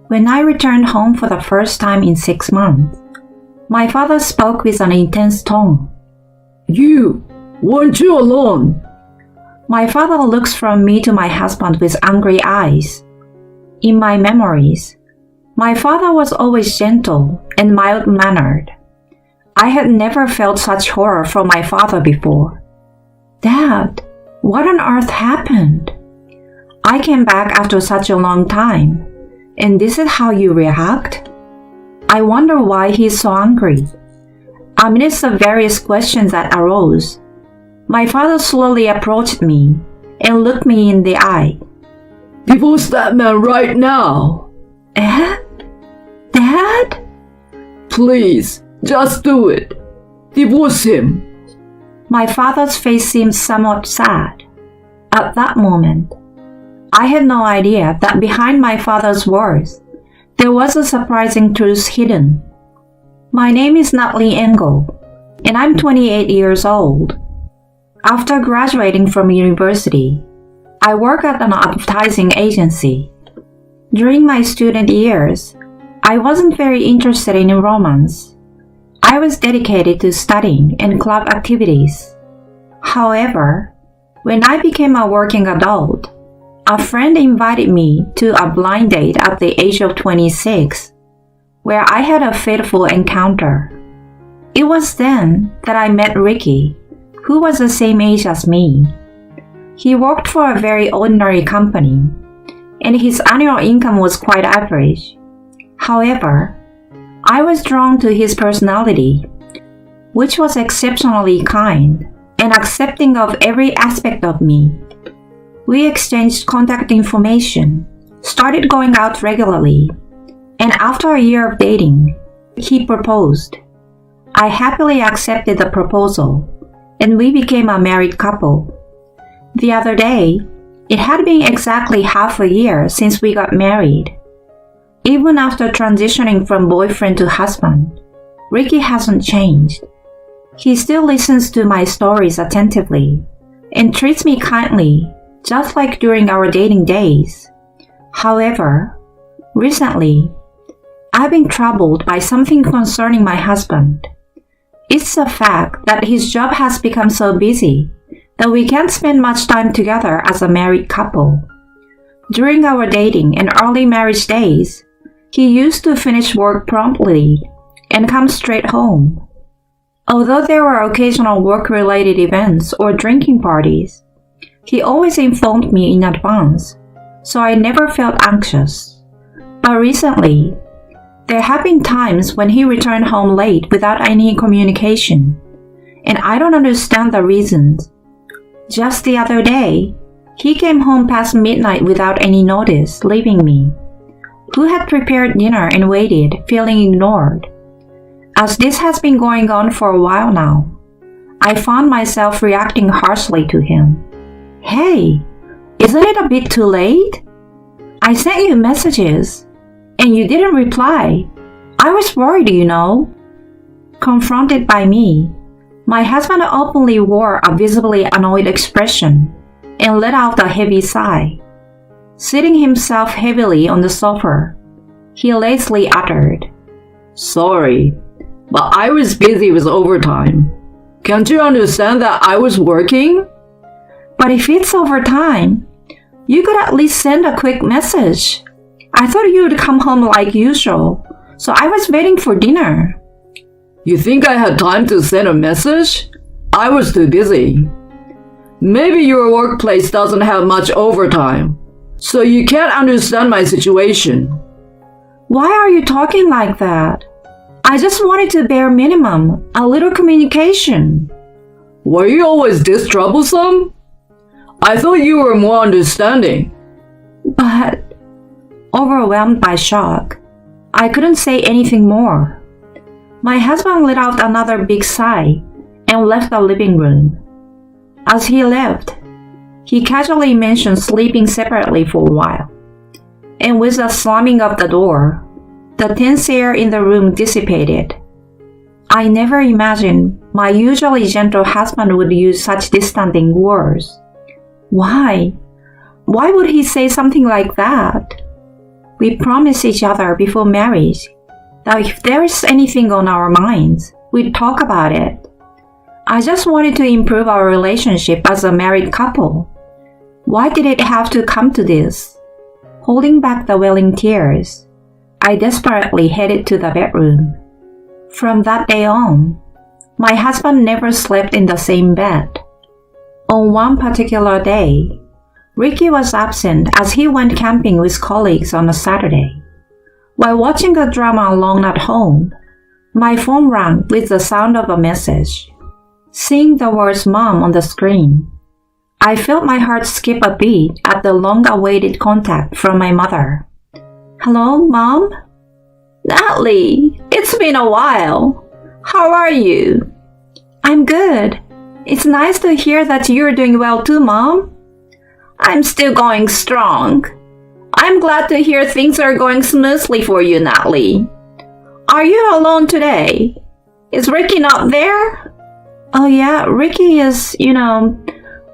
When I returned home for the first time in 6 months, my father spoke with an intense tone. You, weren't you alone? My father looks from me to my husband with angry eyes. In my memories, my father was always gentle and mild-mannered. I had never felt such horror from my father before. Dad, what on earth happened? I came back after such a long time, and this is how you react? I wonder why he's so angry. Amidst the various questions that arose, my father slowly approached me and looked me in the eye. Divorce that man right now. Eh? Dad? Please, just do it. Divorce him. My father's face seemed somewhat sad. At that moment, I had no idea that behind my father's words, there was a surprising truth hidden. My name is Natalie Engel, and I'm 28 years old. After graduating from university, I work at an advertising agency. During my student years, I wasn't very interested in romance. I was dedicated to studying and club activities. However, when I became a working adult, a friend invited me to a blind date at the age of 26, where I had a fateful encounter. It was then that I met Ricky, who was the same age as me. He worked for a very ordinary company, and his annual income was quite average. However, I was drawn to his personality, which was exceptionally kind and accepting of every aspect of me. We exchanged contact information, started going out regularly, and after a year of dating, he proposed. I happily accepted the proposal, and we became a married couple. The other day, it had been exactly half a year since we got married. Even after transitioning from boyfriend to husband, Ricky hasn't changed. He still listens to my stories attentively and treats me kindly, just like during our dating days. However, recently, I've been troubled by something concerning my husband. It's the fact that his job has become so busy that we can't spend much time together as a married couple. During our dating and early marriage days, he used to finish work promptly and come straight home. Although there were occasional work-related events or drinking parties, he always informed me in advance, so I never felt anxious. But recently, there have been times when he returned home late without any communication, and I don't understand the reasons. Just the other day, he came home past midnight without any notice, leaving me, who had prepared dinner and waited, feeling ignored. As this has been going on for a while now, I found myself reacting harshly to him. Hey, isn't it a bit too late? I sent you messages, and you didn't reply. I was worried, you know. Confronted by me, my husband openly wore a visibly annoyed expression and let out a heavy sigh. Sitting himself heavily on the sofa, he lazily uttered, Sorry, but I was busy with overtime. Can't you understand that I was working? But if it's overtime, you could at least send a quick message. I thought you would come home like usual, so I was waiting for dinner. You think I had time to send a message? I was too busy. Maybe your workplace doesn't have much overtime, so you can't understand my situation. Why are you talking like that? I just wanted to bare minimum, a little communication. Were you always this troublesome? I thought you were more understanding. But, overwhelmed by shock, I couldn't say anything more. My husband let out another big sigh and left the living room. As he left, he casually mentioned sleeping separately for a while. And with the slamming of the door, the tense air in the room dissipated. I never imagined my usually gentle husband would use such distancing words. Why? Why would he say something like that? We promised each other before marriage that if there is anything on our minds, we'd talk about it. I just wanted to improve our relationship as a married couple. Why did it have to come to this? Holding back the welling tears, I desperately headed to the bedroom. From that day on, my husband never slept in the same bed. On one particular day, Ricky was absent as he went camping with colleagues on a Saturday. While watching the drama alone at home, my phone rang with the sound of a message. Seeing the words "Mom" on the screen, I felt my heart skip a beat at the long-awaited contact from my mother. "Hello, Mom?" "Natalie, it's been a while. How are you?" "I'm good. It's nice to hear that you're doing well too, Mom." "I'm still going strong. I'm glad to hear things are going smoothly for you, Natalie. Are you alone today? Is Ricky not there?" "Oh yeah, Ricky is,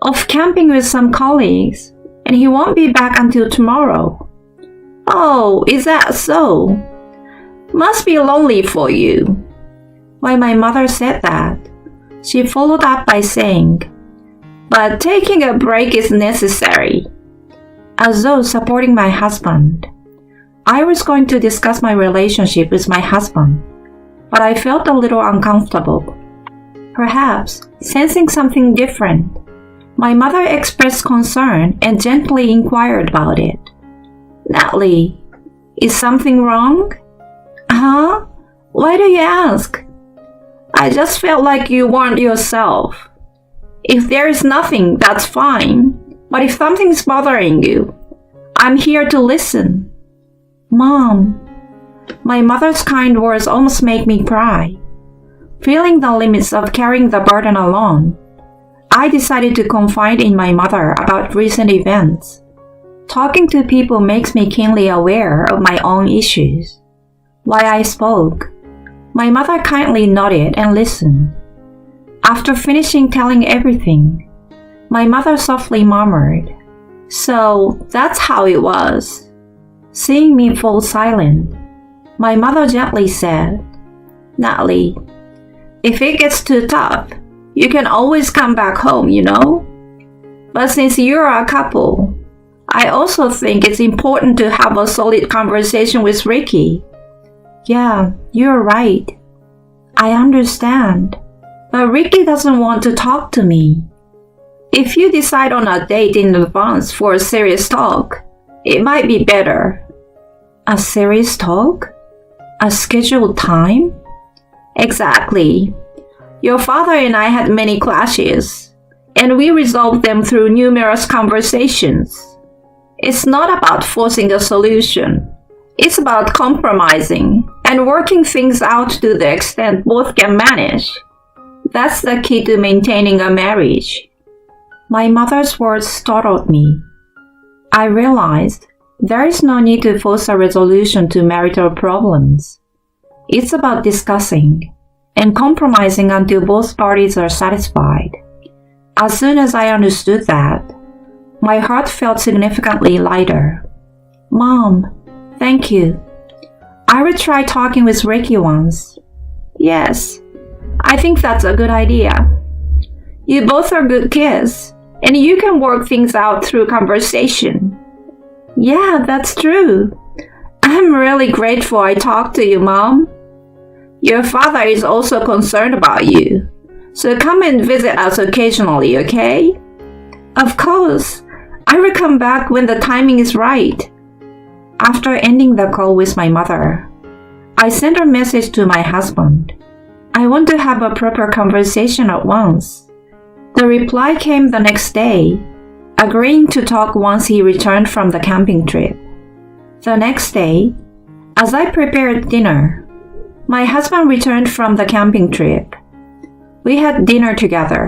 off camping with some colleagues, and he won't be back until tomorrow." "Oh, is that so? Must be lonely for you." When my mother said that, she followed up by saying, "But taking a break is necessary." As though supporting my husband. I was going to discuss my relationship with my husband, but I felt a little uncomfortable. Perhaps, sensing something different, my mother expressed concern and gently inquired about it. "Natalie, is something wrong?" "Huh? Why do you ask?" "I just felt like you weren't yourself. If there is nothing, that's fine. But if something's bothering you, I'm here to listen." "Mom." My mother's kind words almost make me cry. Feeling the limits of carrying the burden alone, I decided to confide in my mother about recent events. Talking to people makes me keenly aware of my own issues. While I spoke, my mother kindly nodded and listened. After finishing telling everything, my mother softly murmured, "So that's how it was." Seeing me fall silent, my mother gently said, "Natalie, if it gets too tough, you can always come back home, But since you're a couple, I also think it's important to have a solid conversation with Ricky." "Yeah, you're right. I understand. But Ricky doesn't want to talk to me." "If you decide on a date in advance for a serious talk, it might be better." "A serious talk? A scheduled time?" "Exactly. Your father and I had many clashes, and we resolved them through numerous conversations. It's not about forcing a solution. It's about compromising and working things out to the extent both can manage. That's the key to maintaining a marriage." My mother's words startled me. I realized there is no need to force a resolution to marital problems. It's about discussing and compromising until both parties are satisfied. As soon as I understood that, my heart felt significantly lighter. "Mom, thank you. I will try talking with Ricky once." "Yes, I think that's a good idea. You both are good kids, and you can work things out through conversation." "Yeah, that's true. I'm really grateful I talked to you, Mom." "Your father is also concerned about you, so come and visit us occasionally, okay?" "Of course. I will come back when the timing is right." After ending the call with my mother, I sent a message to my husband. "I want to have a proper conversation at once." The reply came the next day, agreeing to talk once he returned from the camping trip. The next day, as I prepared dinner, my husband returned from the camping trip. We had dinner together,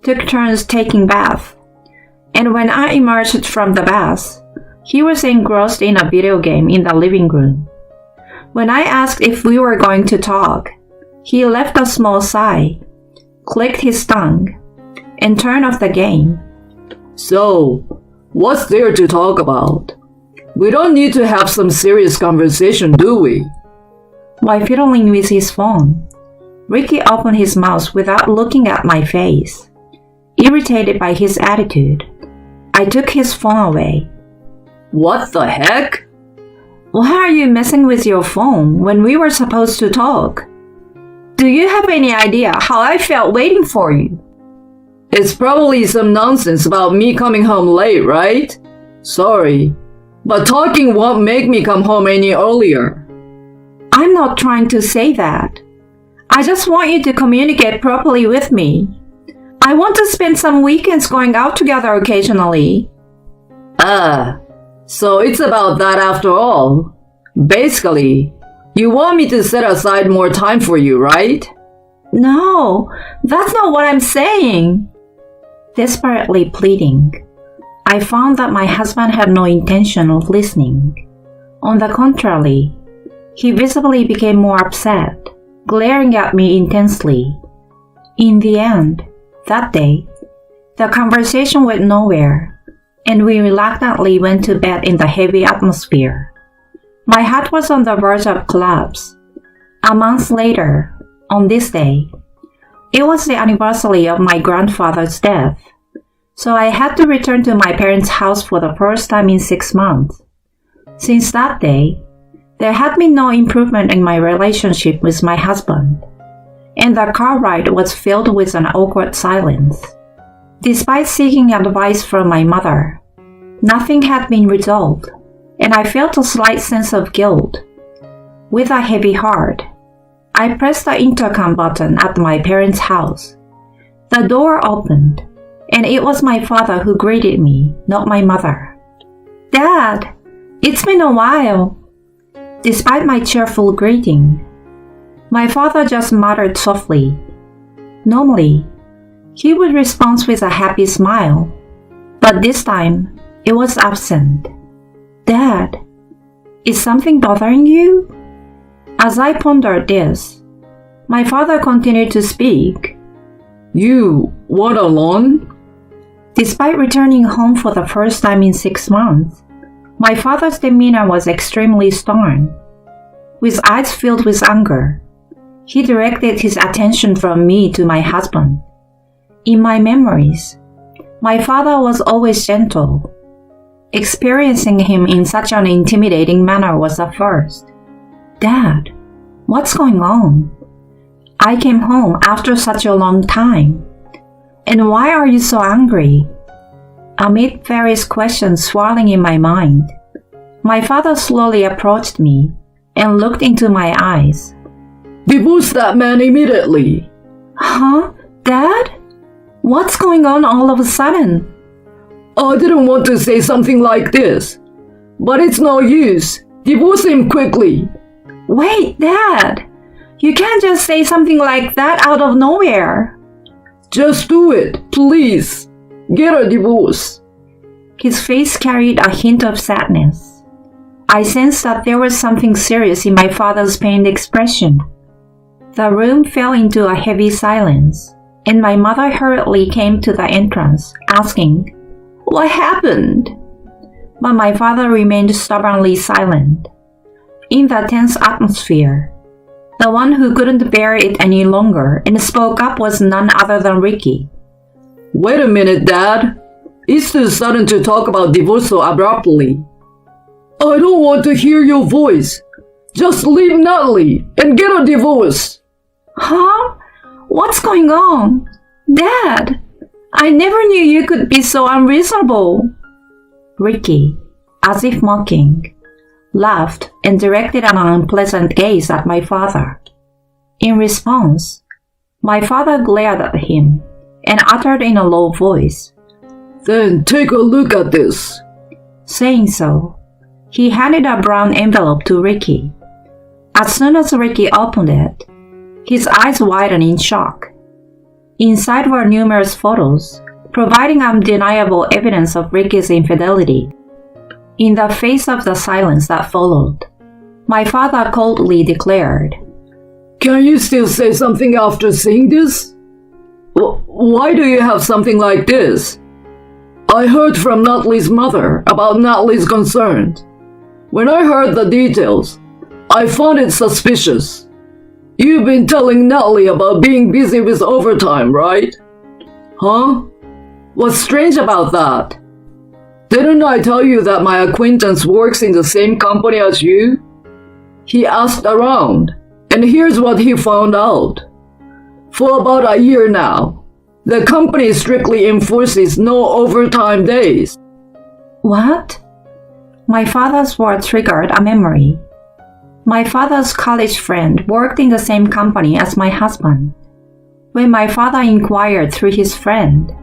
took turns taking baths, and when I emerged from the bath, he was engrossed in a video game in the living room. When I asked if we were going to talk, he left a small sigh, clicked his tongue, and turned off the game. "So, what's there to talk about?" We don't need to have some serious conversation, do we? While fiddling with his phone, Ricky opened his mouth without looking at my face. Irritated by his attitude, I took his phone away. What the heck? Why are you messing with your phone when we were supposed to talk? Do you have any idea how I felt waiting for you? It's probably some nonsense about me coming home late, right? Sorry, but talking won't make me come home any earlier. I'm not trying to say that. I just want you to communicate properly with me. I want to spend some weekends going out together occasionally. So it's about that after all. Basically, you want me to set aside more time for you, right? No, that's not what I'm saying. Desperately pleading, I found that my husband had no intention of listening. On the contrary, he visibly became more upset, glaring at me intensely. In the end, that day, the conversation went nowhere, and we reluctantly went to bed in the heavy atmosphere. My heart was on the verge of collapse. A month later, on this day, it was the anniversary of my grandfather's death, so I had to return to my parents' house for the first time in 6 months. Since that day, there had been no improvement in my relationship with my husband, and the car ride was filled with an awkward silence. Despite seeking advice from my mother, nothing had been resolved, and I felt a slight sense of guilt. With a heavy heart, I pressed the intercom button at my parents' house. The door opened, and it was my father who greeted me, not my mother. "Dad, it's been a while." Despite my cheerful greeting, my father just muttered softly. Normally, he would respond with a happy smile, but this time it was absent. "Dad, is something bothering you?" As I pondered this, my father continued to speak. You want alone? Despite returning home for the first time in 6 months, my father's demeanor was extremely stern. With eyes filled with anger, he directed his attention from me to my husband. In my memories, my father was always gentle. Experiencing him in such an intimidating manner was a first. "Dad, what's going on? I came home after such a long time. And why are you so angry?" Amid various questions swirling in my mind, my father slowly approached me and looked into my eyes. Divorce that man immediately. "Huh? Dad? What's going on all of a sudden?" I didn't want to say something like this, but it's no use. Divorce him quickly. "Wait, Dad! You can't just say something like that out of nowhere." Just do it, please. Get a divorce. His face carried a hint of sadness. I sensed that there was something serious in my father's pained expression. The room fell into a heavy silence, and my mother hurriedly came to the entrance, asking, "What happened?" But my father remained stubbornly silent. In the tense atmosphere, the one who couldn't bear it any longer and spoke up was none other than Ricky. Wait a minute, Dad. It's too sudden to talk about divorce so abruptly. I don't want to hear your voice. Just leave Natalie and get a divorce. Huh? What's going on? Dad, I never knew you could be so unreasonable. Ricky, as if mocking, laughed and directed an unpleasant gaze at my father. In response, my father glared at him and uttered in a low voice, Then take a look at this. Saying so, he handed a brown envelope to Ricky. As soon as Ricky opened it, his eyes widened in shock. Inside were numerous photos, providing undeniable evidence of Ricky's infidelity. In the face of the silence that followed, my father coldly declared, Can you still say something after seeing this? Why do you have something like this? I heard from Natalie's mother about Natalie's concerns. When I heard the details, I found it suspicious. You've been telling Natalie about being busy with overtime, right? Huh? What's strange about that? Didn't I tell you that my acquaintance works in the same company as you? He asked around, and here's what he found out. For about a year now, the company strictly enforces no overtime days. What? My father's words triggered a memory. My father's college friend worked in the same company as my husband. When my father inquired through his friend,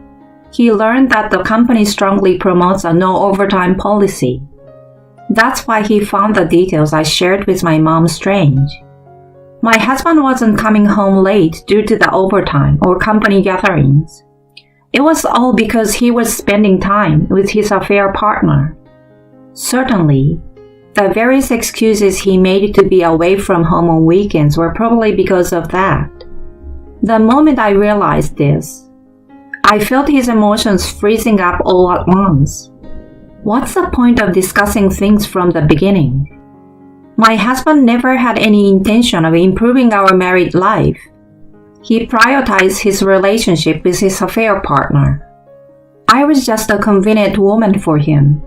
he learned that the company strongly promotes a no overtime policy. That's why he found the details I shared with my mom strange. My husband wasn't coming home late due to the overtime or company gatherings. It was all because he was spending time with his affair partner. Certainly, the various excuses he made to be away from home on weekends were probably because of that. The moment I realized this, I felt his emotions freezing up all at once. What's the point of discussing things from the beginning? My husband never had any intention of improving our married life. He prioritized his relationship with his affair partner. I was just a convenient woman for him.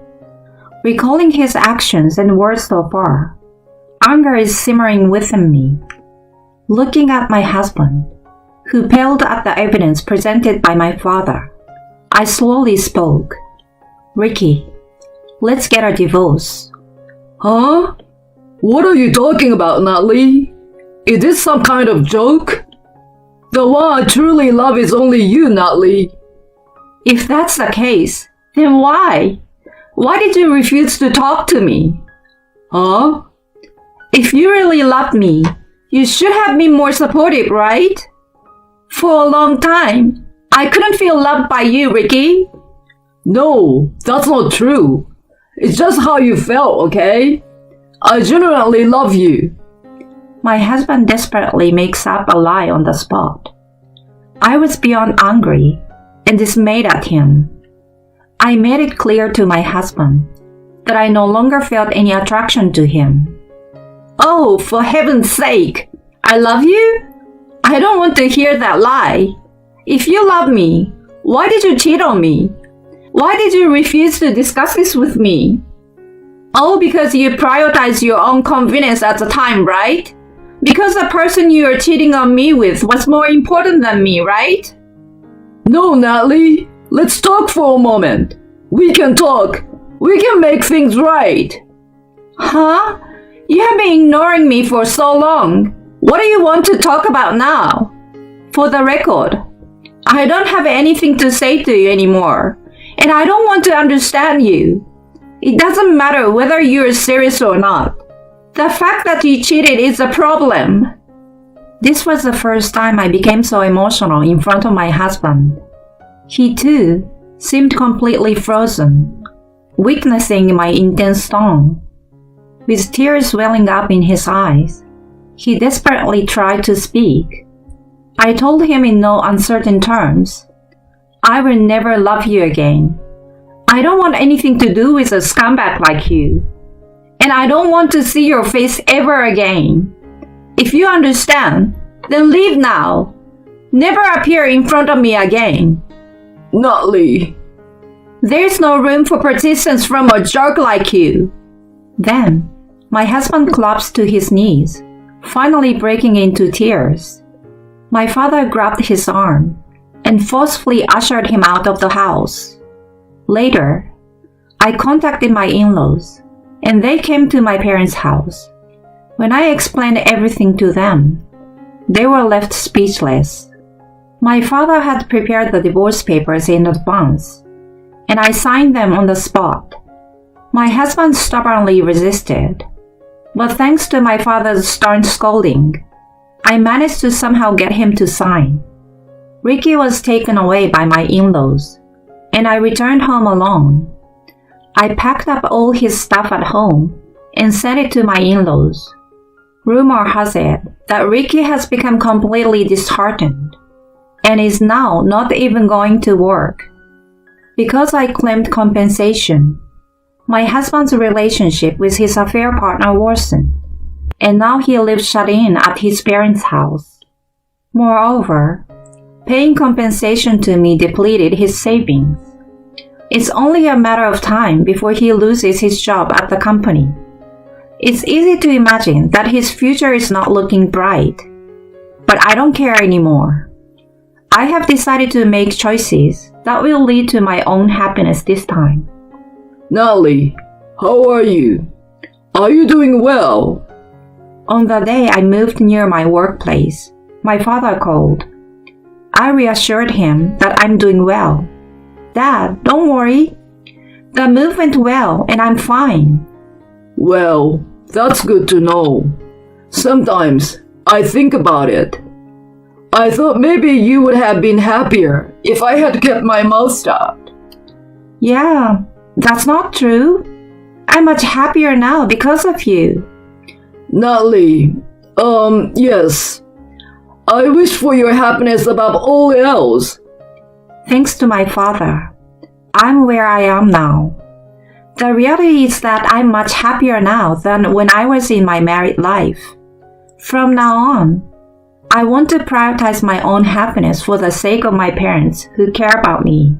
Recalling his actions and words so far, anger is simmering within me. Looking at my husband, who paled at the evidence presented by my father, I slowly spoke. Ricky, let's get a divorce. Huh? What are you talking about, Natalie? Is this some kind of joke? The one I truly love is only you, Natalie. If that's the case, then why? Why did you refuse to talk to me? Huh? If you really loved me, you should have been more supportive, right? For a long time, I couldn't feel loved by you, Ricky. No, that's not true. It's just how you felt, okay? I genuinely love you. My husband desperately makes up a lie on the spot. I was beyond angry and dismayed at him. I made it clear to my husband that I no longer felt any attraction to him. Oh, for heaven's sake, I love you? I don't want to hear that lie. If you love me, why did you cheat on me? Why did you refuse to discuss this with me? All because you prioritize your own convenience at the time, right? Because the person you are cheating on me with was more important than me, right? No, Natalie. Let's talk for a moment. We can talk. We can make things right. Huh? You have been ignoring me for so long. What do you want to talk about now? For the record, I don't have anything to say to you anymore, and I don't want to understand you. It doesn't matter whether you're serious or not. The fact that you cheated is a problem. This was the first time I became so emotional in front of my husband. He too seemed completely frozen, witnessing my intense tone. With tears welling up in his eyes, he desperately tried to speak. I told him in no uncertain terms, I will never love you again. I don't want anything to do with a scumbag like you. And I don't want to see your face ever again. If you understand, then leave now. Never appear in front of me again. Natalie. There's no room for persistence from a jerk like you. Then, my husband collapsed to his knees, finally breaking into tears. My father grabbed his arm and forcefully ushered him out of the house. Later, I contacted my in-laws, and they came to my parents' house. When I explained everything to them, they were left speechless. My father had prepared the divorce papers in advance, and I signed them on the spot. My husband stubbornly resisted, but thanks to my father's stern scolding, I managed to somehow get him to sign. Ricky was taken away by my in-laws, and I returned home alone. I packed up all his stuff at home and sent it to my in-laws. Rumor has it that Ricky has become completely disheartened and is now not even going to work. Because I claimed compensation, My husband's relationship with his affair partner worsened, and now he lives shut in at his parents' house. Moreover, paying compensation to me depleted his savings. It's only a matter of time before he loses his job at the company. It's easy to imagine that his future is not looking bright. But I don't care anymore. I have decided to make choices that will lead to my own happiness this time. Natalie, how are you? Are you doing well? On the day I moved near my workplace, my father called. I reassured him that I'm doing well. Dad, don't worry. The move went well and I'm fine. Well, that's good to know. Sometimes I think about it. I thought maybe you would have been happier if I had kept my mouth stopped. Yeah, that's not true. I'm much happier now because of you. Natalie, yes. I wish for your happiness above all else. Thanks to my father, I'm where I am now. The reality is that I'm much happier now than when I was in my married life. From now on, I want to prioritize my own happiness for the sake of my parents who care about me.